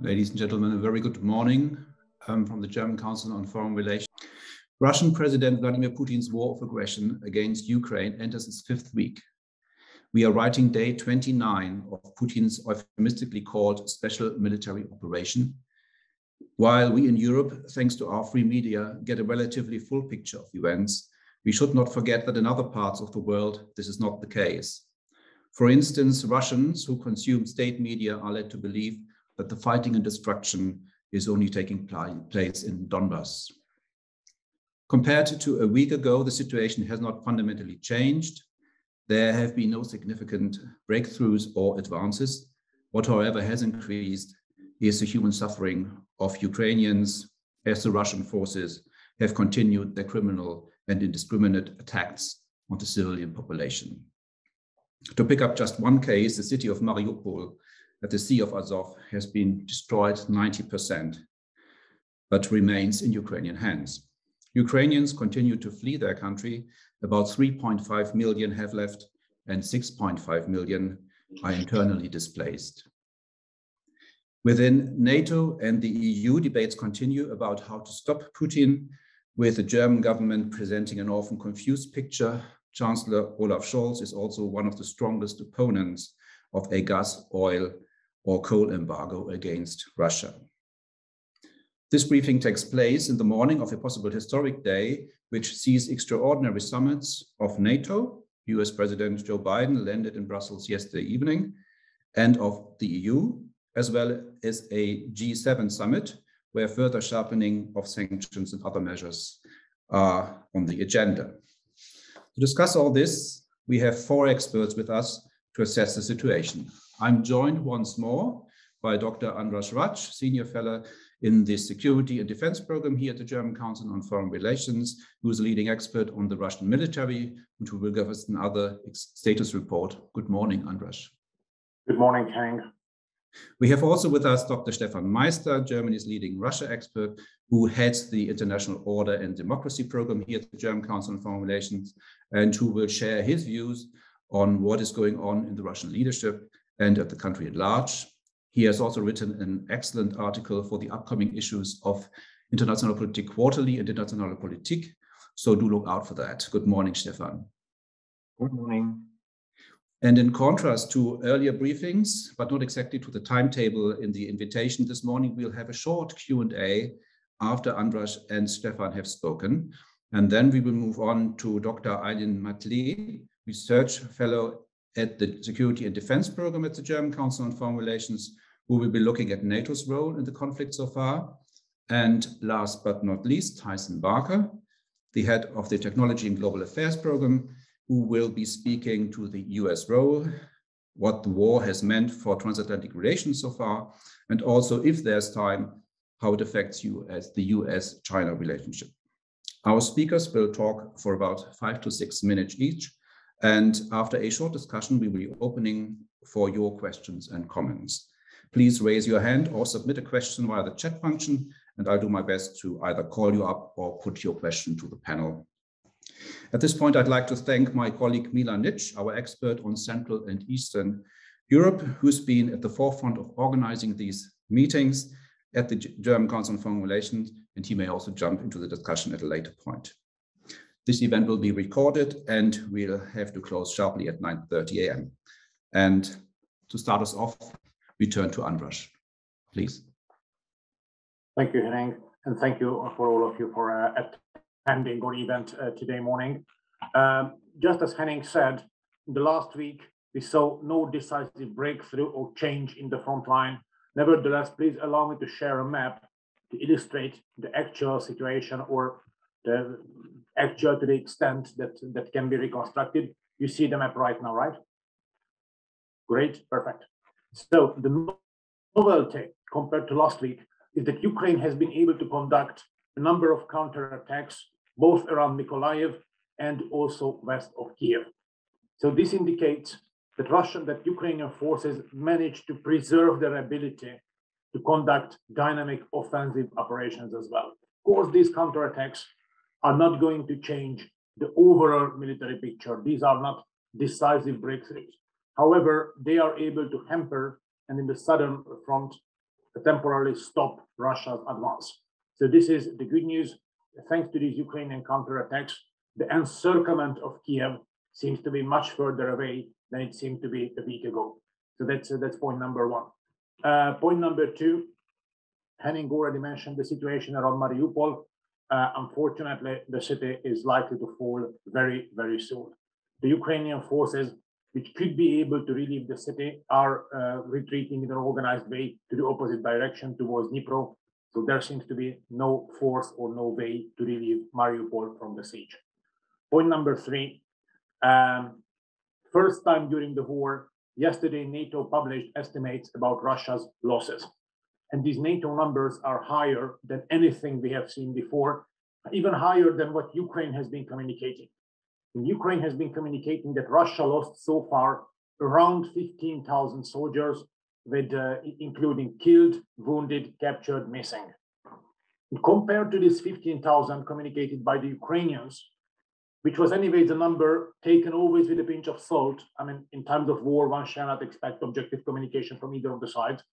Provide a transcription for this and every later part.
Ladies and gentlemen, a very good morning from the German Council on Foreign Relations. Russian President Vladimir Putin's war of aggression against Ukraine enters its fifth week. We are writing day 29 of Putin's euphemistically called special military operation, while we in Europe, thanks to our free media, get a relatively full picture of events. We should not forget that in other parts of the world, this is not the case. For instance, Russians who consume state media are led to believe that the fighting and destruction is only taking place in Donbass. Compared to a week ago, the situation has not fundamentally changed. There have been no significant breakthroughs or advances. What, however, has increased is the human suffering of Ukrainians as the Russian forces have continued their criminal and indiscriminate attacks on the civilian population. To pick up just one case, the city of Mariupol at the Sea of Azov has been destroyed 90%, but remains in Ukrainian hands. Ukrainians continue to flee their country. About 3.5 million have left and 6.5 million are internally displaced. Within NATO and the EU, debates continue about how to stop Putin, with the German government presenting an often confused picture. Chancellor Olaf Scholz is also one of the strongest opponents of a gas, oil, or coal embargo against Russia. This briefing takes place in the morning of a possible historic day, which sees extraordinary summits of NATO. US President Joe Biden landed in Brussels yesterday evening, and of the EU, as well as a G7 summit, where further sharpening of sanctions and other measures are on the agenda. To discuss all this, we have four experts with us to assess the situation. I'm joined once more by Dr. András Rácz, Senior Fellow in the Security and Defense Program here at the German Council on Foreign Relations, who is a leading expert on the Russian military and who will give us another status report. Good morning, András. Good morning, Henning. We have also with us Dr. Stefan Meister, Germany's leading Russia expert, who heads the International Order and Democracy Program here at the German Council on Foreign Relations, and who will share his views on what is going on in the Russian leadership and at the country at large. He has also written an excellent article for the upcoming issues of Internationale Politik Quarterly and Internationale Politik, so do look out for that. Good morning, Stefan. Good morning. And in contrast to earlier briefings, but not exactly to the timetable in the invitation this morning, we'll have a short Q&A after András and Stefan have spoken. And then we will move on to Dr. Aylin Matlé, Research Fellow at the Security and Defense Program at the German Council on Foreign Relations, who will be looking at NATO's role in the conflict so far. And last but not least, Tyson, the head of the Technology and Global Affairs Program, who will be speaking to the US role, what the war has meant for transatlantic relations so far, and also, if there's time, how it affects the US-China relationship. Our speakers will talk for about 5 to 6 minutes each. And after a short discussion, we will be opening for your questions and comments. Please raise your hand or submit a question via the chat function, and I'll do my best to either call you up or put your question to the panel. At this point, I'd like to thank my colleague Milan Nitsch, our expert on Central and Eastern Europe, who's been at the forefront of organizing these meetings at the German Council on Foreign Relations, and he may also jump into the discussion at a later point. This event will be recorded and we'll have to close sharply at 9:30 a.m. And to start us off, we turn to András. Please. Thank you, Henning, and thank you for all of you for attending our event today morning. Just as Henning said, in the last week, we saw no decisive breakthrough or change in the front line. Nevertheless, please allow me to share a map to illustrate the actual situation, or the actual to the extent that can be reconstructed. You see the map right now, right? Great, perfect. So the novelty compared to last week is that Ukraine has been able to conduct a number of counterattacks, both around Mykolaiv and also west of Kiev. So this indicates that Ukrainian forces managed to preserve their ability to conduct dynamic offensive operations as well. Of course, these counterattacks are not going to change the overall military picture. These are not decisive breakthroughs. However, they are able to hamper, and in the southern front, temporarily stop Russia's advance. So this is the good news. Thanks to these Ukrainian counterattacks, the encirclement of Kiev seems to be much further away than it seemed to be a week ago. So that's point number one. Point number two, Henning already mentioned the situation around Mariupol. Unfortunately, the city is likely to fall very, very soon. The Ukrainian forces, which could be able to relieve the city, are retreating in an organized way to the opposite direction towards Dnipro. So there seems to be no force or no way to relieve Mariupol from the siege. Point number three, first time during the war, yesterday NATO published estimates about Russia's losses. And these NATO numbers are higher than anything we have seen before, even higher than what Ukraine has been communicating. And Ukraine has been communicating that Russia lost so far around 15,000 soldiers, with including killed, wounded, captured, missing. And compared to this 15,000 communicated by the Ukrainians, which was anyway the number taken always with a pinch of salt. I mean, in times of war, one shall not expect objective communication from either of the sides.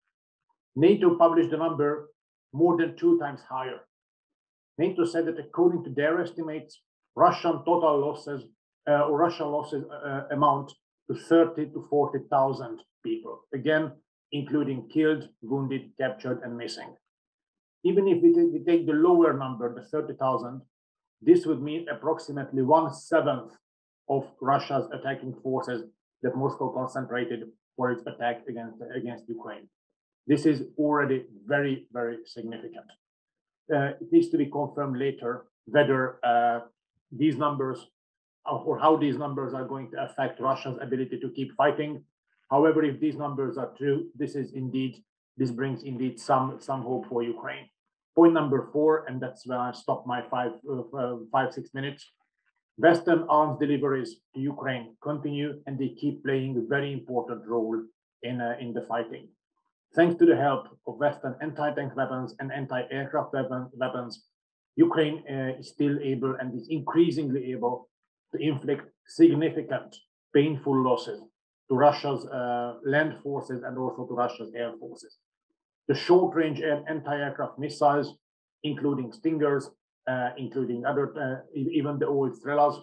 NATO published the number more than 2 times higher. NATO said that according to their estimates, Russian total losses amount to 30 to 40,000 people, again, including killed, wounded, captured, and missing. Even if we take the lower number, the 30,000, this would mean approximately 1/7 of Russia's attacking forces that Moscow concentrated for its attack against Ukraine. This is already very, very significant. It needs to be confirmed later whether these numbers or how these numbers are going to affect Russia's ability to keep fighting. However, if these numbers are true, this brings indeed some hope for Ukraine. Point number 4, and that's where I stop my 5-6 minutes. Western arms deliveries to Ukraine continue, and they keep playing a very important role in the fighting. Thanks to the help of Western anti-tank weapons and anti-aircraft weapons, Ukraine is still able and is increasingly able to inflict significant, painful losses to Russia's land forces and also to Russia's air forces. The short-range anti-aircraft missiles, including Stingers, including other, even the old Strelas,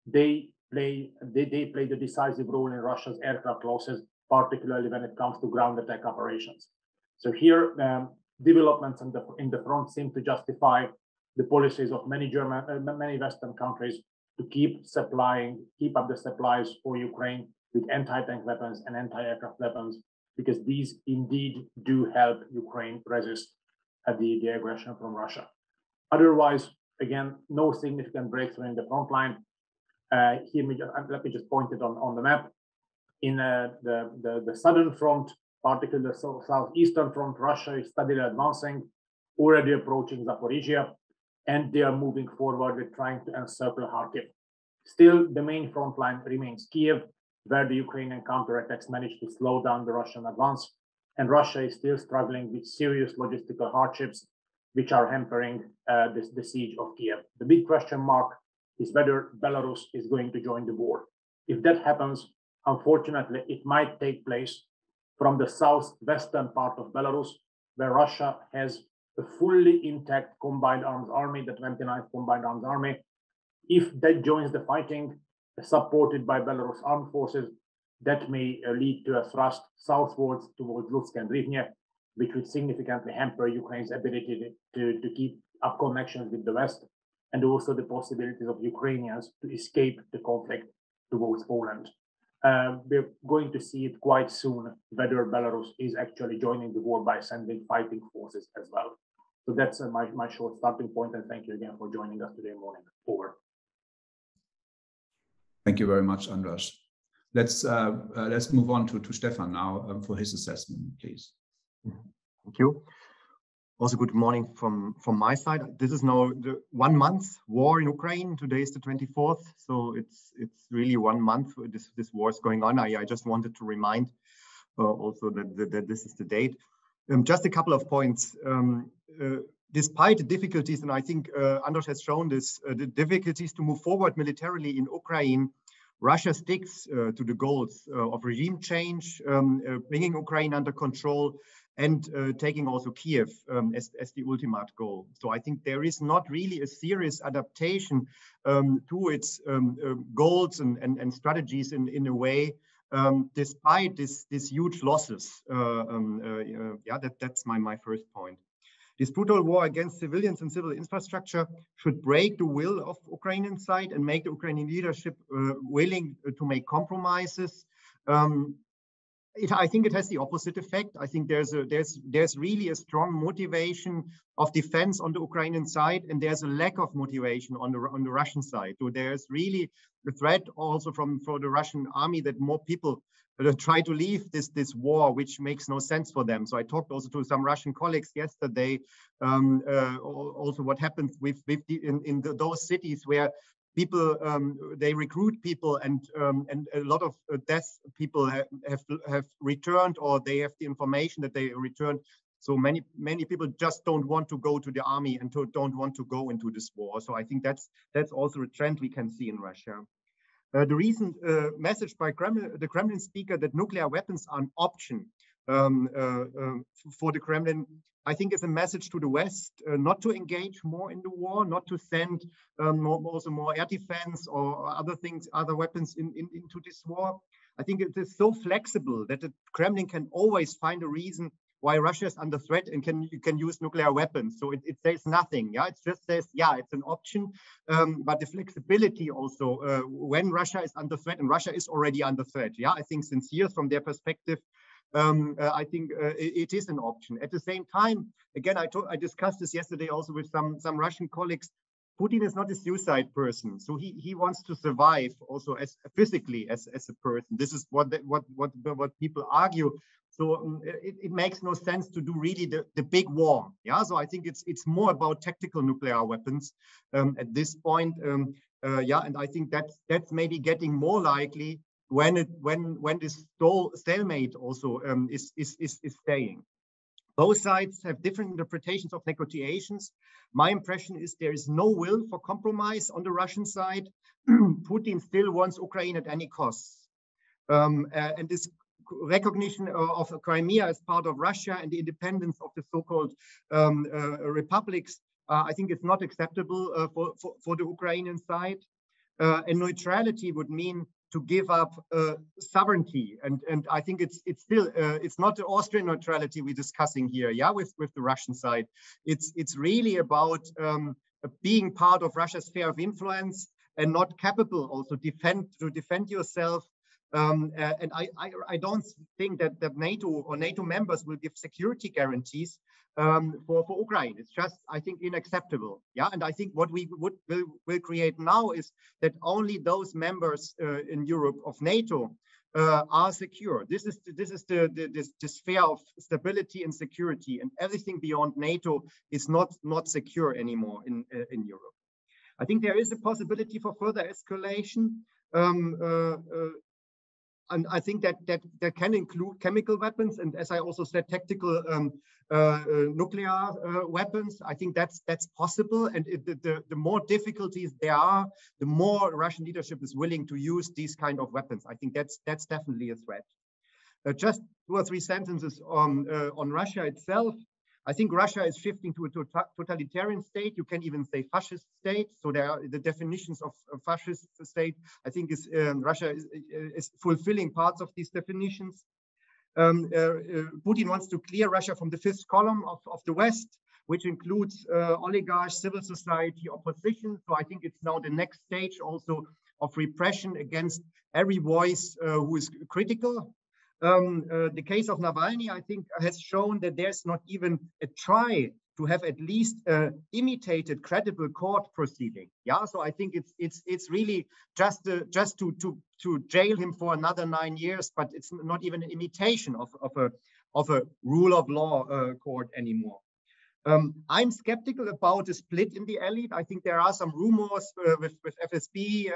they play the decisive role in Russia's aircraft losses, particularly when it comes to ground attack operations. So here, developments in the front seem to justify the policies of many Western countries to keep up the supplies for Ukraine with anti-tank weapons and anti-aircraft weapons, because these indeed do help Ukraine resist the aggression from Russia. Otherwise, again, no significant breakthrough in the front line. Let me just point it on the map. In the southern front, particularly the southeastern front, Russia is steadily advancing, already approaching Zaporizhia, and they are moving forward with trying to encircle Kharkiv. Still, the main front line remains Kiev, where the Ukrainian counterattacks managed to slow down the Russian advance, and Russia is still struggling with serious logistical hardships, which are hampering the siege of Kiev. The big question mark is whether Belarus is going to join the war. If that happens, unfortunately, it might take place from the southwestern part of Belarus, where Russia has a fully intact combined arms army, the 29th Combined Arms Army. If that joins the fighting, supported by Belarus armed forces, that may lead to a thrust southwards towards Lutsk and Rivne, which would significantly hamper Ukraine's ability to keep up connections with the West, and also the possibilities of Ukrainians to escape the conflict towards Poland. We're going to see it quite soon whether Belarus is actually joining the war by sending fighting forces as well. So that's my short starting point, and thank you again for joining us today morning. Over. Thank you very much, András. Let's move on to Stefan now for his assessment, please. Thank you. Also, good morning from my side. This is now the 1 month war in Ukraine. Today is the 24th, so it's really 1 month this war is going on. I just wanted to remind also that this is the date. Just a couple of points. Despite the difficulties, and I think András has shown this, the difficulties to move forward militarily in Ukraine, Russia sticks to the goals of regime change, bringing Ukraine under control, and taking also Kiev as the ultimate goal. So I think there is not really a serious adaptation to its goals and strategies in a way, despite this huge losses. Yeah, that's my first point. This brutal war against civilians and civil infrastructure should break the will of Ukrainian side and make the Ukrainian leadership willing to make compromises. I think it has the opposite effect. I think there's really a strong motivation of defense on the Ukrainian side, and there's a lack of motivation on the Russian side. So there's really a threat also for the Russian army that more people try to leave this war, which makes no sense for them. So I talked also to some Russian colleagues yesterday. Also, what happens in those cities where people they recruit people and a lot of deaf people have returned, or they have the information that they returned. So many people just don't want to go to the army and don't want to go into this war. So I think that's also a trend we can see in Russia. The recent message by the Kremlin speaker that nuclear weapons are an option for the Kremlin, I think is a message to the West not to engage more in the war, not to send more air defense or other things, other weapons into this war. I think it is so flexible that the Kremlin can always find a reason why Russia is under threat and can use nuclear weapons. So it says nothing. Yeah, it just says, yeah, it's an option. But the flexibility also when Russia is under threat, and Russia is already under threat. Yeah, I think since years from their perspective, I think it is an option. At the same time, again, I discussed this yesterday also with some Russian colleagues. Putin is not a suicide person, so he wants to survive also as physically as a person. This is what people argue. So it makes no sense to do really the big war. Yeah, so I think it's more about tactical nuclear weapons at this point. Yeah, and I think that's maybe getting more likely when this stalemate also is staying. Both sides have different interpretations of negotiations. My impression is there is no will for compromise on the Russian side. Putin still wants Ukraine at any cost. And this recognition of Crimea as part of Russia and the independence of the so-called republics, I think it's not acceptable for the Ukrainian side. And neutrality would mean to give up sovereignty, and I think it's still it's not the Austrian neutrality we're discussing here, yeah, with the Russian side. It's really about being part of Russia's sphere of influence and not capable also to defend yourself. And I don't think that NATO or NATO members will give security guarantees for Ukraine. It's just, I think, unacceptable. Yeah, and I think what we will create now is that only those members in Europe of NATO are secure. This is the sphere of stability and security, and everything beyond NATO is not secure anymore in Europe. I think there is a possibility for further escalation. And I think that can include chemical weapons, and as I also said, tactical nuclear weapons. I think that's possible, and the more difficulties there are, the more Russian leadership is willing to use these kind of weapons. I think that's definitely a threat. Just 2 or 3 sentences on Russia itself. I think Russia is shifting to a totalitarian state. You can even say fascist state. So there are the definitions of a fascist state. I think Russia is fulfilling parts of these definitions. Putin wants to clear Russia from the 5th column of the West, which includes oligarchs, civil society, opposition. So I think it's now the next stage also of repression against every voice who is critical. The case of Navalny, I think, has shown that there's not even a try to have at least imitated credible court proceeding. Yeah, so I think it's really just to jail him for another 9 years, but it's not even an imitation of a rule of law court anymore. I'm skeptical about the split in the elite. I think there are some rumors with FSB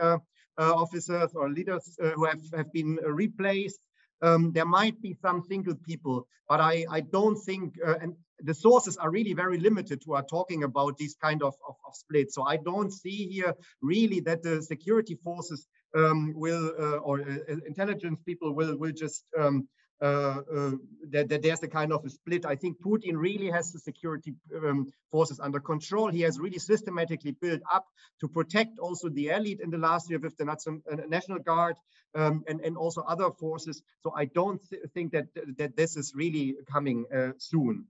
officers or leaders who have been replaced. There might be some single people, but I don't think, and the sources are really very limited who are talking about these kind of splits. So I don't see here really that the security forces will or intelligence people will just that there's a kind of a split. I think Putin really has the security forces under control. He has really systematically built up to protect also the elite in the last year with the National Guard and also other forces. So I don't think that this is really coming soon.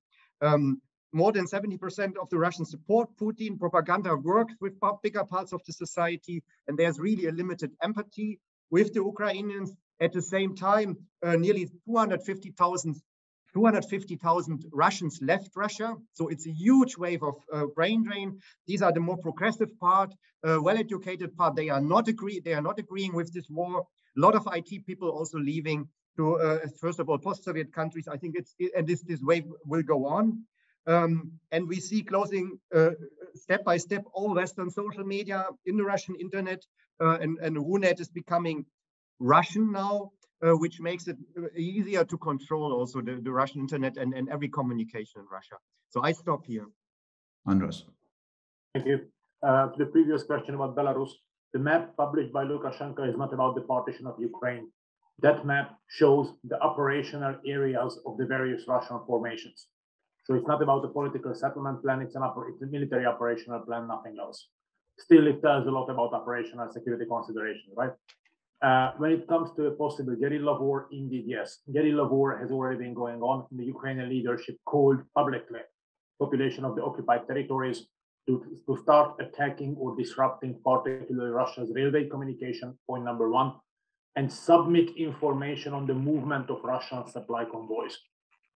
More than 70% of the Russians support Putin. Propaganda works with bigger parts of the society, and there's really a limited empathy with the Ukrainians. At the same time, nearly 250,000 Russians left Russia. So it's a huge wave of brain drain. These are the more progressive part, well-educated part. They are not agreeing with this war. A lot of IT people also leaving to, first of all, post-Soviet countries. I think this wave will go on. And we see closing step by step all Western social media in the Russian internet, and Runet is becoming Russian now, which makes it easier to control also the Russian internet and every communication in Russia. So I stop here. András. Thank you. The previous question about Belarus, the map published by Lukashenko is not about the partition of Ukraine. That map shows the operational areas of the various Russian formations. So it's not about the political settlement plan, it's a military operational plan, nothing else. Still, it tells a lot about operational security considerations, right? When it comes to a possible guerrilla war, indeed, yes. Guerrilla war has already been going on. The Ukrainian leadership called publicly population of the occupied territories to start attacking or disrupting particularly Russia's railway communication, point number one, and submit information on the movement of Russian supply convoys.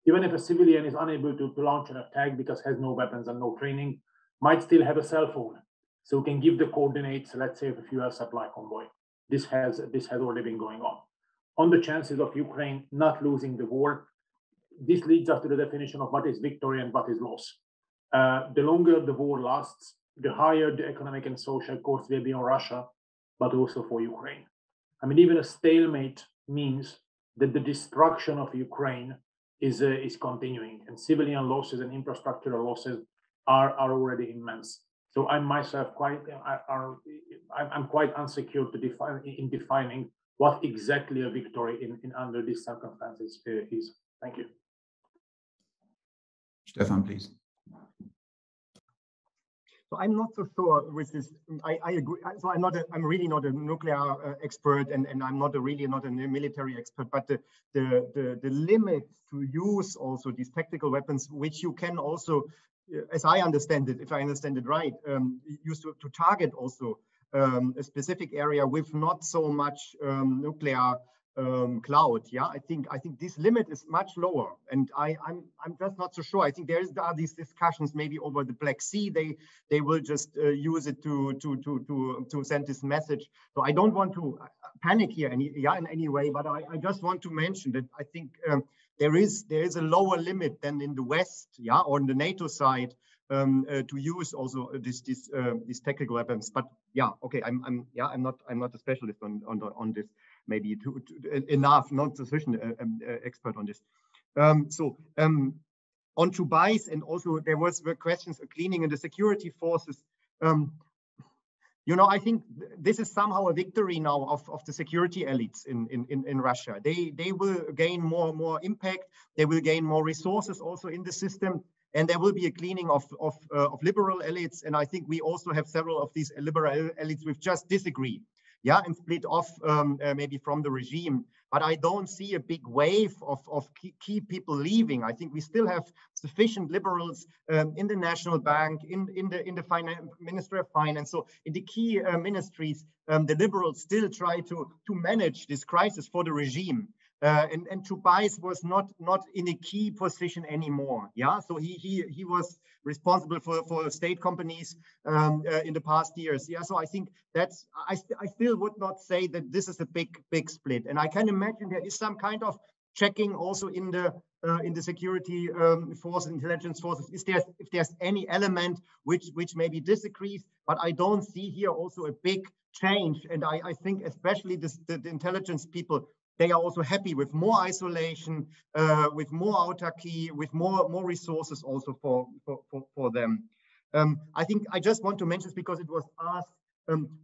Even if a civilian is unable to launch an attack because has no weapons and no training, might still have a cell phone. So can give the coordinates, let's say, of a fuel supply convoy. This has already been going on. On the chances of Ukraine not losing the war, this leads us to the definition of what is victory and what is loss. The longer the war lasts, the higher the economic and social cost will be on Russia, but also for Ukraine. I mean, even a stalemate means that the destruction of Ukraine is continuing, and civilian losses and infrastructural losses are already immense. So I'm myself I'm quite unsecure in defining what exactly a victory in under these circumstances is. Thank you. Stefan, please. So I'm not so sure with this. I agree. So I'm really not a nuclear expert, and I'm really not a military expert. But the limit to use also these tactical weapons, which you can also, as I understand it, if I understand it right, use to target also a specific area with not so much nuclear cloud. Yeah, I think this limit is much lower, and I'm just not so sure. I think there are these discussions maybe over the Black Sea. They will just use it to send this message. So I don't want to panic here in any way, but I just want to mention that I think there is a lower limit than in the West, yeah, or on the NATO side to use also these tactical weapons. But yeah, okay, I'm not a specialist on this. Maybe enough, not sufficient expert on this. On to buys, and also there were questions of cleaning in the security forces. I think this is somehow a victory now of the security elites in Russia. They will gain more impact. They will gain more resources also in the system, and there will be a cleaning of liberal elites. And I think we also have several of these liberal elites which just disagree. Yeah, and split off maybe from the regime. But I don't see a big wave of key people leaving. I think we still have sufficient liberals in the National Bank, in the Ministry of Finance. So in the key ministries, the liberals still try to manage this crisis for the regime. And Tobias was not in a key position anymore. Yeah, so he was responsible for state companies in the past years. Yeah, so I think I still would not say that this is a big split. And I can imagine there is some kind of checking also in the security forces, intelligence forces. If there's any element which maybe disagrees, but I don't see here also a big change. And I think especially the intelligence people, they are also happy with more isolation, with more autarky, with more resources also for them. I think I just want to mention this because it was asked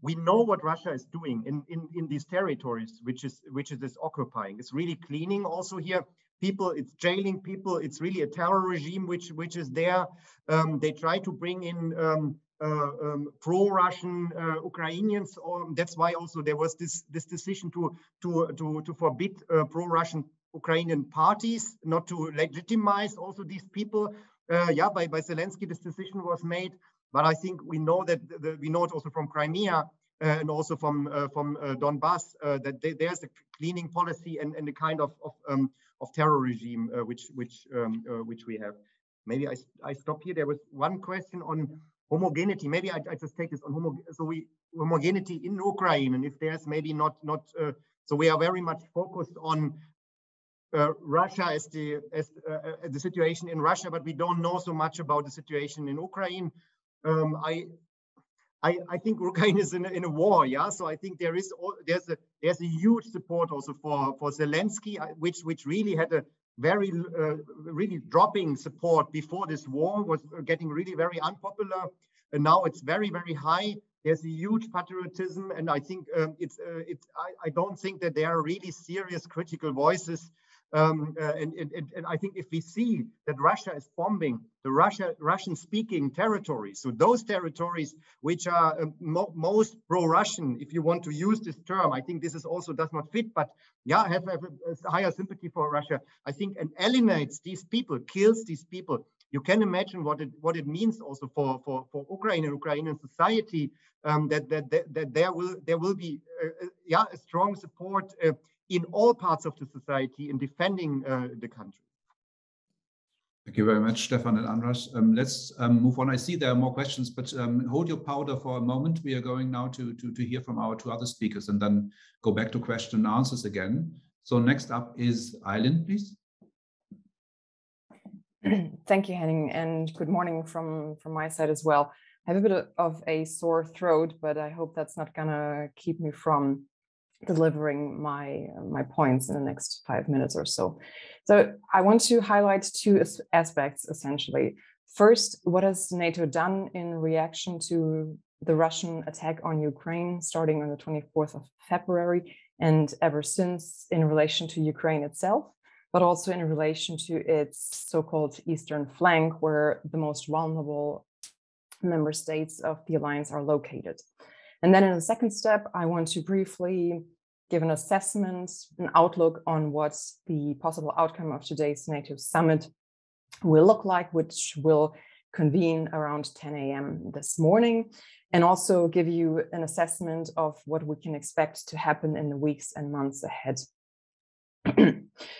we know what Russia is doing in these territories, which it is occupying. It's really cleaning also here people. It's jailing people. It's really a terror regime which is there. They try to bring in pro-Russian Ukrainians. That's why also there was this decision to forbid pro-Russian Ukrainian parties, not to legitimize also these people. By Zelensky, this decision was made. But I think we know that we know it also from Crimea and also from Donbass that there's a cleaning policy and a kind of terror regime which we have. Maybe I stop here. There was one question on homogeneity. Maybe I just take this on homogeneity in Ukraine, and if there's maybe not so we are very much focused on Russia as the situation in Russia, but we don't know so much about the situation in Ukraine. I think Ukraine is in a war, yeah. So I think there's a huge support also for Zelensky, which really had a very really dropping support before this war, was getting really very unpopular, and now it's very high. There's a huge patriotism, and I think I don't think that there are really serious critical voices. And I think if we see that Russia is bombing the Russian-speaking territories, so those territories which are most pro-Russian, if you want to use this term, I think this is also does not fit, but yeah, have a higher sympathy for Russia, I think, and eliminates these people, kills these people. You can imagine what it means also for Ukraine and Ukrainian society, that there will be a strong support in all parts of the society in defending the country. Thank you very much, Stefan and András. Let's move on. I see there are more questions, but hold your powder for a moment. We are going now to hear from our two other speakers and then go back to question and answers again. So next up is Aylin, please. Thank you, Henning, and good morning from my side as well. I have a bit of a sore throat, but I hope that's not gonna keep me from delivering my points in the next 5 minutes or so. So I want to highlight two aspects, essentially. First, what has NATO done in reaction to the Russian attack on Ukraine starting on the 24th of February and ever since in relation to Ukraine itself, but also in relation to its so-called eastern flank, where the most vulnerable member states of the alliance are located. And then in the second step, I want to briefly give an assessment, an outlook on what the possible outcome of today's NATO summit will look like, which will convene around 10 a.m. this morning, and also give you an assessment of what we can expect to happen in the weeks and months ahead.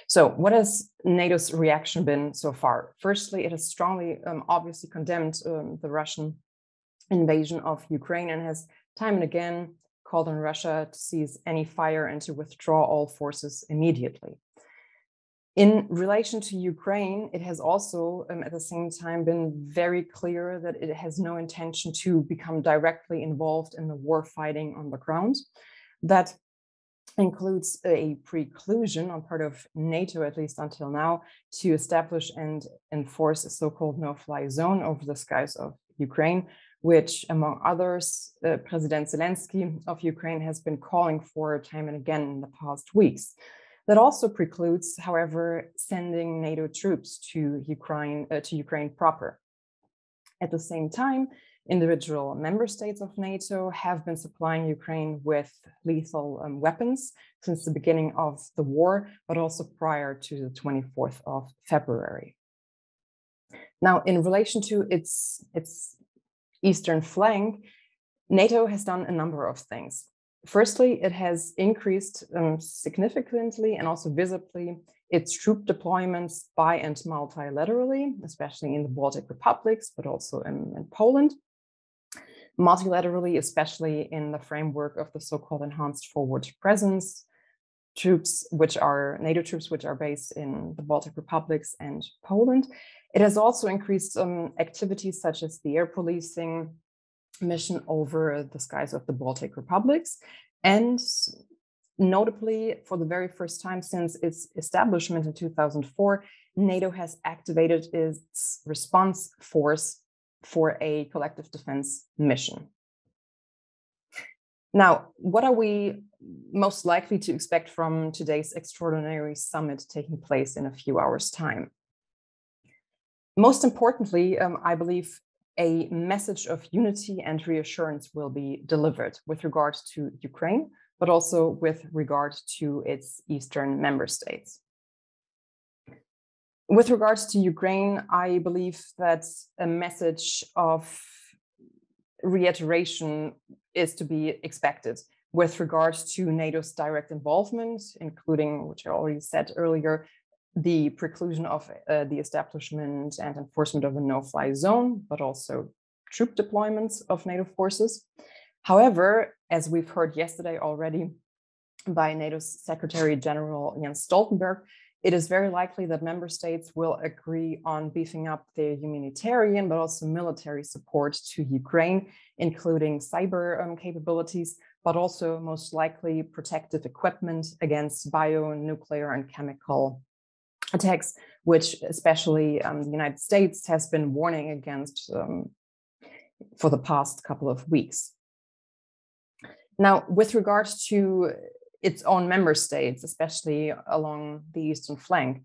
So what has NATO's reaction been so far? Firstly, it has strongly, obviously condemned the Russian invasion of Ukraine and has time and again called on Russia to cease any fire and to withdraw all forces immediately. In relation to Ukraine, it has also at the same time been very clear that it has no intention to become directly involved in the war fighting on the ground. That includes a preclusion on part of NATO, at least until now, to establish and enforce a so-called no-fly zone over the skies of Ukraine, which, among others, President Zelensky of Ukraine has been calling for time and again in the past weeks. That also precludes, however, sending NATO troops to Ukraine proper. At the same time, individual member states of NATO have been supplying Ukraine with lethal weapons since the beginning of the war, but also prior to the 24th of February. Now, in relation to its eastern flank, NATO has done a number of things. Firstly, it has increased significantly and also visibly its troop deployments bi- and multilaterally, especially in the Baltic republics, but also in Poland. Multilaterally, especially in the framework of the so-called enhanced forward presence troops, which are NATO troops, which are based in the Baltic republics and Poland. It has also increased activities such as the air policing mission over the skies of the Baltic republics. And notably, for the very first time since its establishment in 2004, NATO has activated its response force for a collective defense mission. Now, what are we most likely to expect from today's extraordinary summit taking place in a few hours' time? Most importantly, I believe a message of unity and reassurance will be delivered with regard to Ukraine, but also with regard to its eastern member states. With regards to Ukraine, I believe that a message of reiteration is to be expected with regards to NATO's direct involvement, including, which I already said earlier, the preclusion of the establishment and enforcement of a no-fly zone, but also troop deployments of NATO forces. However, as we've heard yesterday already by NATO's Secretary General Jens Stoltenberg, it is very likely that member states will agree on beefing up their humanitarian, but also military support to Ukraine, including cyber capabilities, but also most likely protective equipment against bio, nuclear, and chemical attacks, which especially the United States has been warning against for the past couple of weeks. Now, with regards to its own member states, especially along the eastern flank,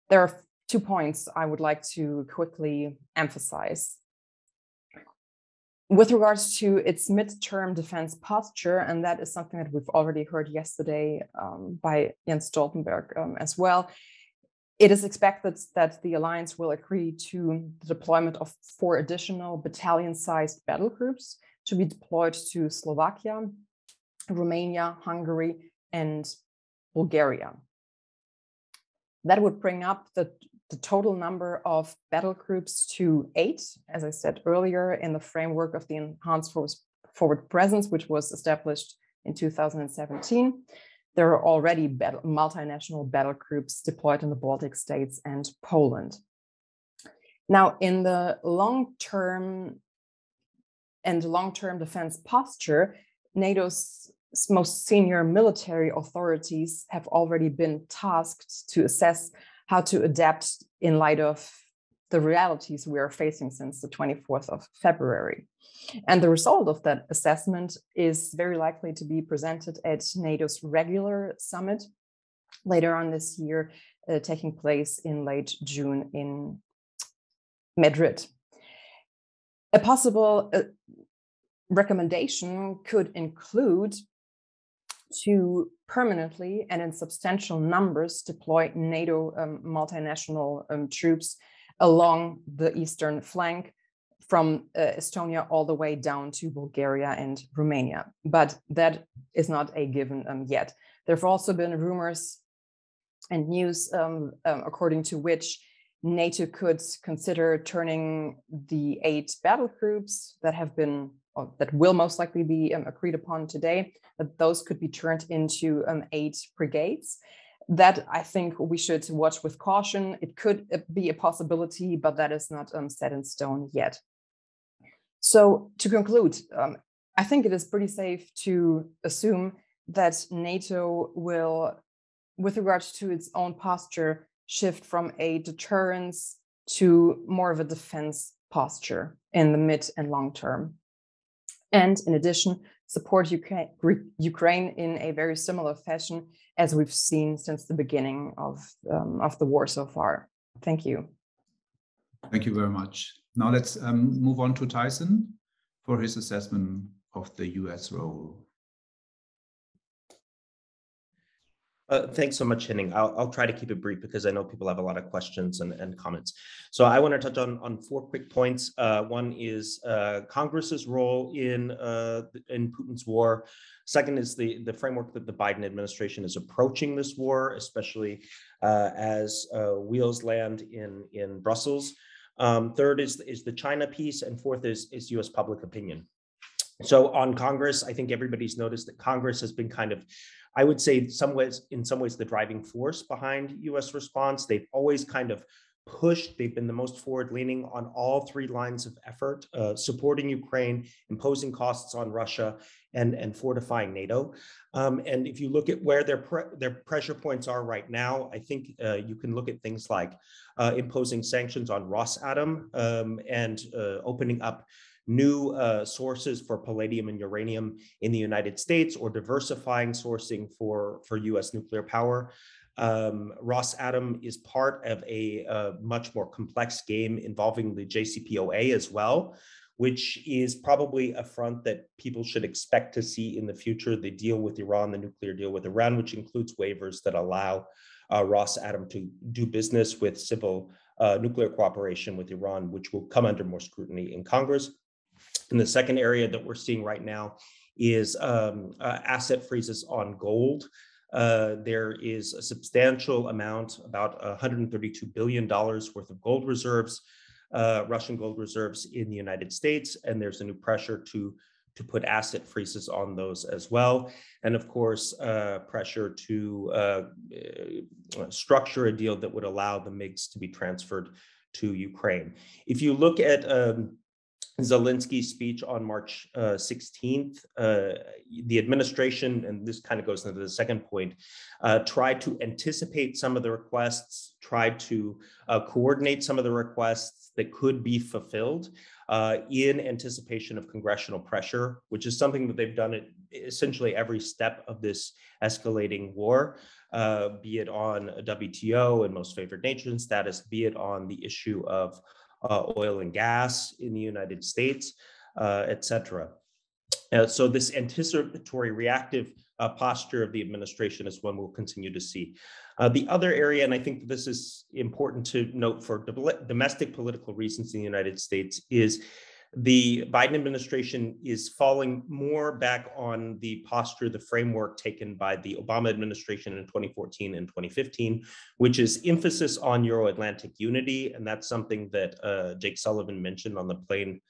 there are 2 points I would like to quickly emphasize. With regards to its midterm defense posture, and that is something that we've already heard yesterday by Jens Stoltenberg as well, it is expected that the alliance will agree to the deployment of 4 additional battalion-sized battle groups to be deployed to Slovakia, Romania, Hungary, and Bulgaria. That would bring up the total number of battle groups to 8, as I said earlier, in the framework of the Enhanced Forward Presence, which was established in 2017. There are already multinational battle groups deployed in the Baltic states and Poland. Now, in the long-term defense posture, NATO's most senior military authorities have already been tasked to assess how to adapt in light of the realities we are facing since the 24th of February. And the result of that assessment is very likely to be presented at NATO's regular summit later on this year, taking place in late June in Madrid. A possible recommendation could include to permanently and in substantial numbers deploy NATO multinational troops along the eastern flank from Estonia all the way down to Bulgaria and Romania. But that is not a given yet. There have also been rumors and news according to which NATO could consider turning the 8 battle groups that have been, or that will most likely be agreed upon today, that those could be turned into 8 brigades. That I think we should watch with caution. It could be a possibility, but that is not set in stone yet. So to conclude, I think it is pretty safe to assume that NATO will, with regards to its own posture, shift from a deterrence to more of a defense posture in the mid and long term. And in addition, support Ukraine in a very similar fashion as we've seen since the beginning of the war so far. Thank you. Thank you very much. Now let's move on to Tyson for his assessment of the US role. Thanks so much, Henning. I'll try to keep it brief because I know people have a lot of questions and comments. So I want to touch on 4 quick points. One is Congress's role in Putin's war. Second is the framework that the Biden administration is approaching this war, especially as wheels land in Brussels. Third is the China piece, and fourth is U.S. public opinion. So on Congress, I think everybody's noticed that Congress has been kind of, I would say in some ways, the driving force behind U.S. response. They've always kind of pushed, they've been the most forward-leaning on all 3 lines of effort, supporting Ukraine, imposing costs on Russia, and fortifying NATO. And if you look at where their pressure points are right now, I think you can look at things like imposing sanctions on Rosatom and opening up new sources for palladium and uranium in the United States, or diversifying sourcing for US nuclear power. Rosatom is part of a much more complex game involving the JCPOA as well, which is probably a front that people should expect to see in the future. The deal with Iran, the nuclear deal with Iran, which includes waivers that allow Rosatom to do business with civil nuclear cooperation with Iran, which will come under more scrutiny in Congress. And the second area that we're seeing right now is asset freezes on gold. There is a substantial amount, about $132 billion worth of gold reserves, Russian gold reserves in the United States, and there's a new pressure to put asset freezes on those as well. And of course, pressure to structure a deal that would allow the MiGs to be transferred to Ukraine. If you look at Zelensky's speech on March 16th, the administration, and this kind of goes into the second point, tried to anticipate some of the requests, tried to coordinate some of the requests that could be fulfilled in anticipation of congressional pressure, which is something that they've done at essentially every step of this escalating war, be it on a WTO and most favored nation status, be it on the issue of oil and gas in the United States, et cetera. So this anticipatory reactive posture of the administration is one we'll continue to see. The other area, and I think this is important to note for domestic political reasons in the United States, is the Biden administration is falling more back on the posture, the framework taken by the Obama administration in 2014 and 2015, which is emphasis on Euro-Atlantic unity. And that's something that Jake Sullivan mentioned on the plane,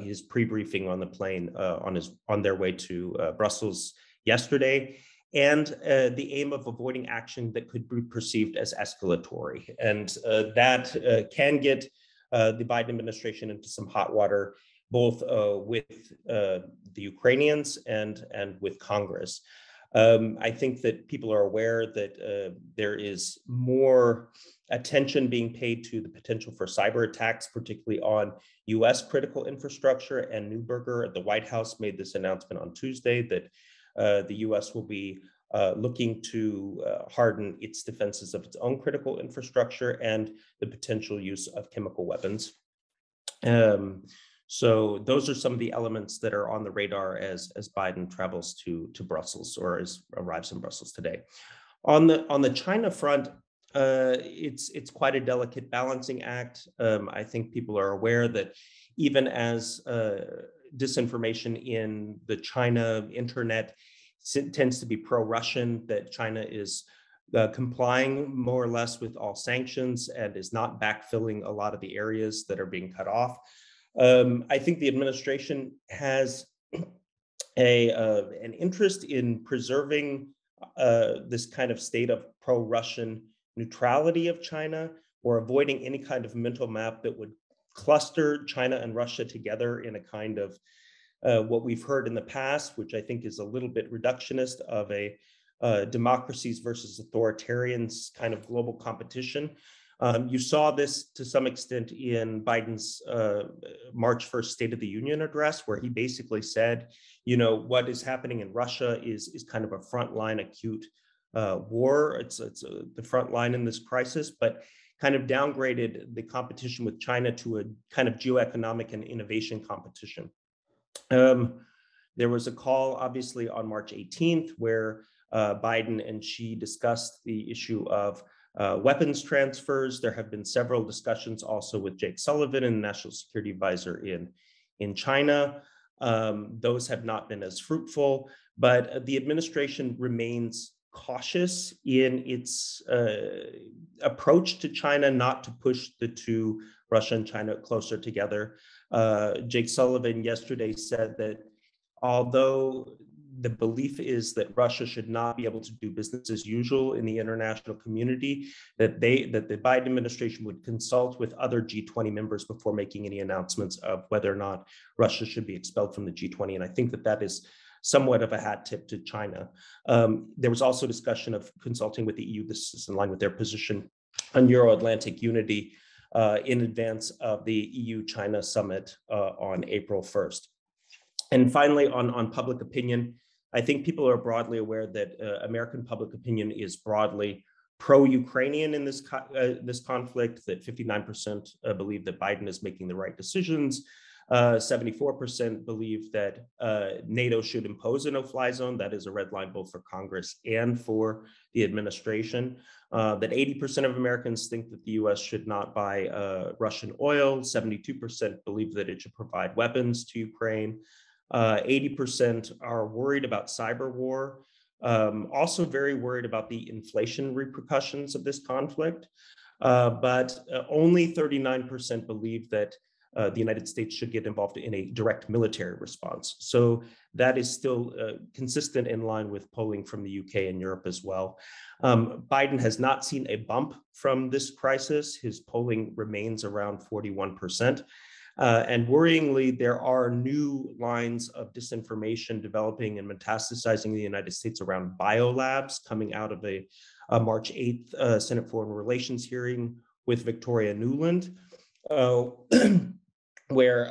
his pre-briefing on the plane on their way to Brussels yesterday, and the aim of avoiding action that could be perceived as escalatory. And that can get the Biden administration into some hot water, both with the Ukrainians and with Congress. I think that people are aware that there is more attention being paid to the potential for cyber attacks, particularly on US critical infrastructure, and Neuberger at the White House made this announcement on Tuesday that the US will be looking to harden its defenses of its own critical infrastructure and the potential use of chemical weapons. So those are some of the elements that are on the radar as Biden travels to Brussels, or arrives in Brussels today. On the China front, it's quite a delicate balancing act. I think people are aware that even as disinformation in the China internet tends to be pro-Russian, that China is complying more or less with all sanctions and is not backfilling a lot of the areas that are being cut off. I think the administration has an interest in preserving this kind of state of pro-Russian neutrality of China, or avoiding any kind of mental map that would cluster China and Russia together in a kind of what we've heard in the past, which I think is a little bit reductionist of a democracies versus authoritarians kind of global competition. You saw this to some extent in Biden's March 1st State of the Union address, where he basically said, you know, what is happening in Russia is kind of a frontline acute war. It's the front line in this crisis, but kind of downgraded the competition with China to a kind of geoeconomic and innovation competition. There was a call, obviously, on March 18th, where Biden and Xi discussed the issue of weapons transfers. There have been several discussions also with Jake Sullivan and the National Security Advisor in China. Those have not been as fruitful, but the administration remains cautious in its approach to China, not to push the two, Russia and China, closer together. Jake Sullivan yesterday said that although the belief is that Russia should not be able to do business as usual in the international community, that the Biden administration would consult with other G20 members before making any announcements of whether or not Russia should be expelled from the G20. And I think that is somewhat of a hat tip to China. There was also discussion of consulting with the EU. This is in line with their position on Euro-Atlantic unity. in advance of the EU-China summit on April 1st. And finally, on public opinion, I think people are broadly aware that American public opinion is broadly pro-Ukrainian in this conflict, that 59% believe that Biden is making the right decisions. 74% believe that NATO should impose a no-fly zone. That is a red line both for Congress and for the administration. That 80% of Americans think that the US should not buy Russian oil. 72% believe that it should provide weapons to Ukraine. 80% are worried about cyber war. Also very worried about the inflation repercussions of this conflict. But only 39% believe that the United States should get involved in a direct military response. So that is still consistent in line with polling from the UK and Europe as well. Biden has not seen a bump from this crisis. His polling remains around 41%. And worryingly, there are new lines of disinformation developing and metastasizing in the United States around biolabs coming out of a March 8th Senate Foreign Relations hearing with Victoria Nuland. Where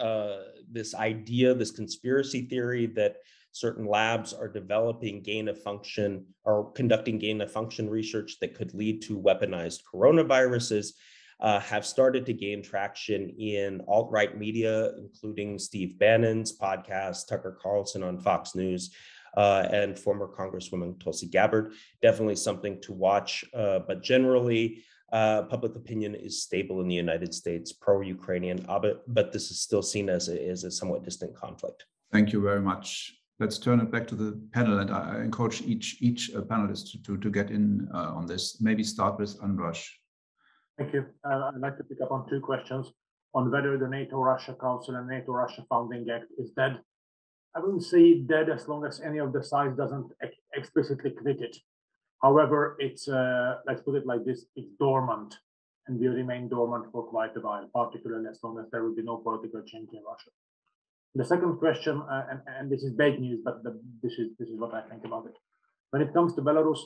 this idea, this conspiracy theory that certain labs are developing gain of function or conducting gain of function research that could lead to weaponized coronaviruses have started to gain traction in alt-right media, including Steve Bannon's podcast, Tucker Carlson on Fox News, and former Congresswoman Tulsi Gabbard. Definitely something to watch, but generally, public opinion is stable in the United States, pro-Ukrainian, but this is still seen as a somewhat distant conflict. Thank you very much. Let's turn it back to the panel, and I encourage each panelist to get in on this. Maybe start with András. Thank you. I'd like to pick up on two questions on whether the NATO-Russia Council and NATO-Russia Founding Act is dead. I wouldn't say dead as long as any of the sides doesn't explicitly quit it. However, it's, let's put it like this, it's dormant and will remain dormant for quite a while, particularly as long as there will be no political change in Russia. The second question, and this is bad news, but this is what I think about it. When it comes to Belarus,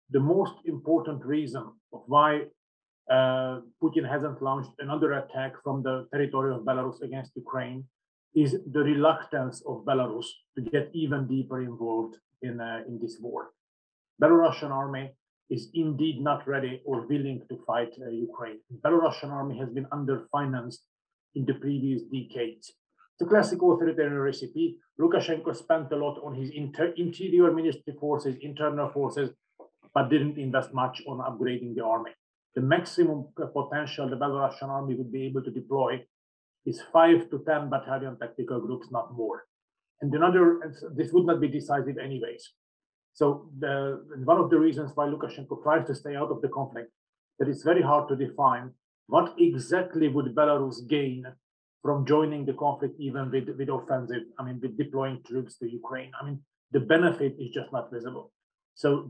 the most important reason of why Putin hasn't launched another attack from the territory of Belarus against Ukraine is the reluctance of Belarus to get even deeper involved in this war. Belarusian army is indeed not ready or willing to fight Ukraine. Belarusian army has been underfinanced in the previous decades. It's a classic authoritarian recipe. Lukashenko spent a lot on his interior ministry forces, internal forces, but didn't invest much on upgrading the army. The maximum potential the Belarusian army would be able to deploy is 5 to 10 battalion tactical groups, not more. And this would not be decisive anyways. So one of the reasons why Lukashenko tries to stay out of the conflict, that it's very hard to define what exactly would Belarus gain from joining the conflict, even with offensive, with deploying troops to Ukraine. The benefit is just not visible. So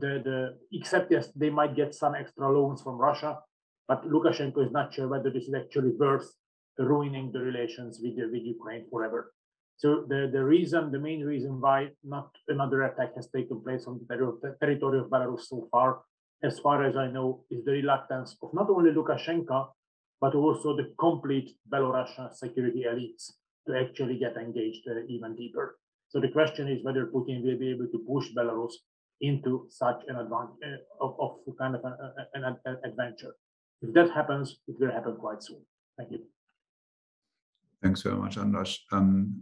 except yes, they might get some extra loans from Russia, but Lukashenko is not sure whether this is actually worth ruining the relations with Ukraine forever. So the main reason why not another attack has taken place on the territory of Belarus so far as I know, is the reluctance of not only Lukashenko, but also the complete Belarusian security elites to actually get engaged even deeper. So the question is whether Putin will be able to push Belarus into such an adventure. If that happens, it will happen quite soon. Thank you. Thanks very much, András.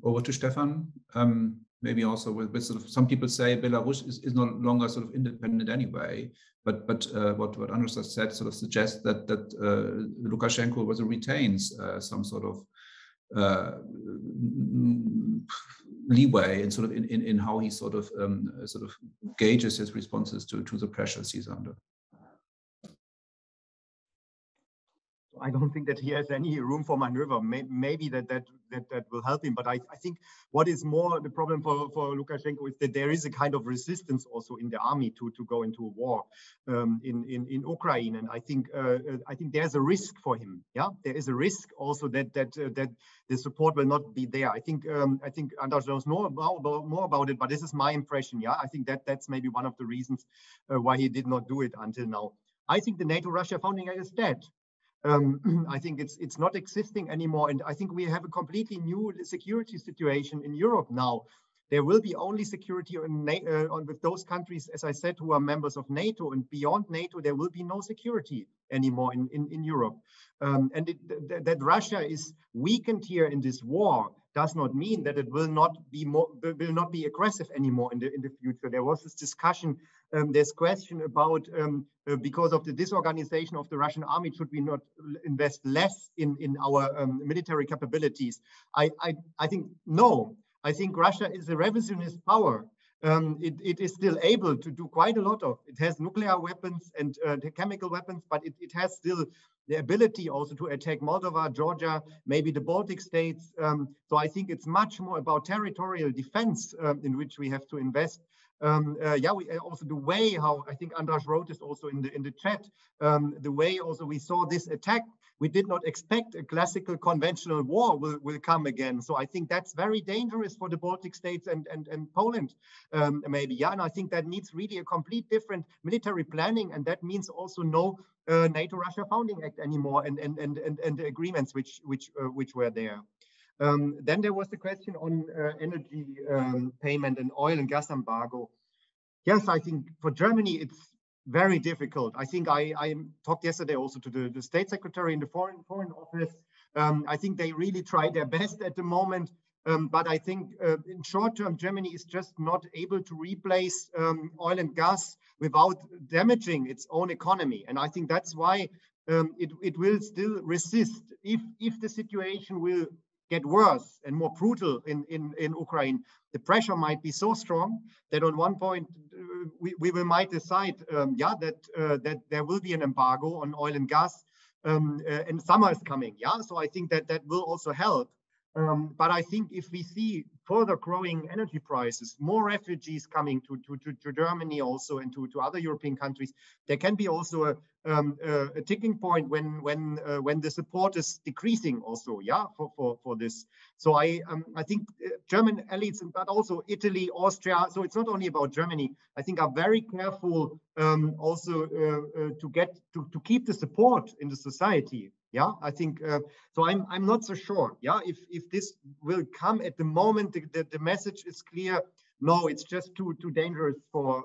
Over to Stefan. Maybe also with sort of, some people say Belarus is no longer sort of independent anyway, but what András has said sort of suggests that Lukashenko retains some sort of leeway in sort of in how he sort of gauges his responses to the pressures he's under. I don't think that he has any room for maneuver. Maybe that will help him. But I think what is more the problem for Lukashenko is that there is a kind of resistance also in the army to go into a war in Ukraine. And I think there's a risk for him. Yeah, there is a risk also that the support will not be there. I think András knows more about it, but this is my impression. Yeah, I think that's maybe one of the reasons why he did not do it until now. I think the NATO-Russia Founding Act is dead. I think it's not existing anymore. And I think we have a completely new security situation in Europe now. There will be only security with those countries, as I said, who are members of NATO, and beyond NATO, there will be no security anymore in Europe. That Russia is weakened here in this war does not mean that it will not be aggressive anymore in the future. There was this discussion, there's question about because of the disorganization of the Russian army, should we not invest less in our military capabilities? I think no. I think Russia is a revisionist power. It is still able to do quite a lot of. It has nuclear weapons and the chemical weapons, but it has still the ability also to attack Moldova, Georgia, maybe the Baltic states. So I think it's much more about territorial defense in which we have to invest. Also the way how I think András wrote this also in the chat. The way also we saw this attack. We did not expect a classical conventional war will come again. So I think that's very dangerous for the Baltic states and Poland, maybe. Yeah, and I think that needs really a complete different military planning, and that means also no NATO-Russia Founding Act anymore, and the agreements which were there. Then there was the question on energy payment and oil and gas embargo. Yes, I think for Germany it's very difficult. I think I talked yesterday also to the State Secretary in the Foreign Office. I think they really try their best at the moment. But I think in short term, Germany is just not able to replace oil and gas without damaging its own economy. And I think that's why it will still resist. If the situation will get worse and more brutal in Ukraine, the pressure might be so strong that on one point we might decide, that there will be an embargo on oil and gas, and summer is coming. Yeah, so I think that will also help. But I think if we see further growing energy prices, more refugees coming to Germany also and to other European countries, there can be also a ticking point when the support is decreasing also, yeah, for this. So I think German elites, but also Italy, Austria. So it's not only about Germany. I think are very careful also to keep the support in the society. Yeah, I think so. I'm not so sure. Yeah, if this will come at the moment, the message is clear. No, it's just too dangerous for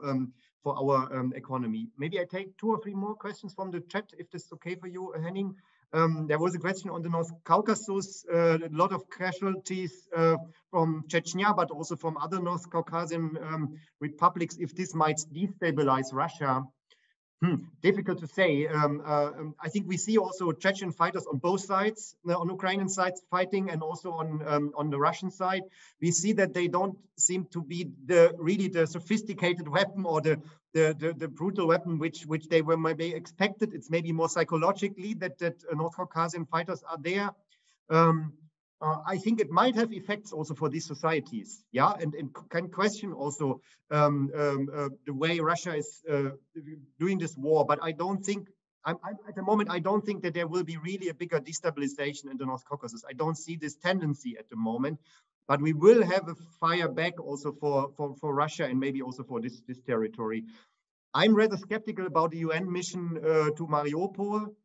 our economy. Maybe I take 2 or 3 more questions from the chat, if this is okay for you, Henning. There was a question on the North Caucasus. A lot of casualties from Chechnya, but also from other North Caucasian republics. If this might destabilize Russia. Difficult to say. I think we see also Chechen fighters on both sides, on Ukrainian side fighting, and also on the Russian side. We see that they don't seem to be really the sophisticated weapon or the brutal weapon which they were maybe expected. It's maybe more psychologically that North Caucasian fighters are there. I think it might have effects also for these societies, yeah, and can question also the way Russia is doing this war. But I don't think, at the moment, I don't think that there will be really a bigger destabilization in the North Caucasus. I don't see this tendency at the moment, but we will have a fire back also for Russia and maybe also for this territory. I'm rather skeptical about the UN mission to Mariupol.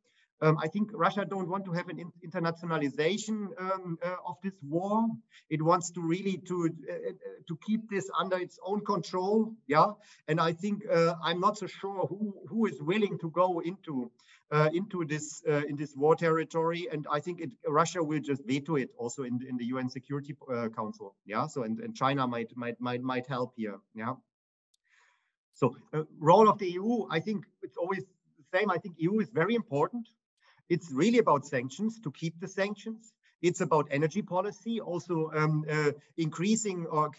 I think Russia don't want to have an internationalization of this war. It wants to really to keep this under its own control. Yeah, and I think I'm not so sure who is willing to go into this in this war territory. And I think Russia will just veto it also in the UN Security Council. Yeah, so and China might help here. Yeah. So role of the EU, I think it's always the same. I think EU is very important. It's really about sanctions, to keep the sanctions. It's about energy policy, also increasing or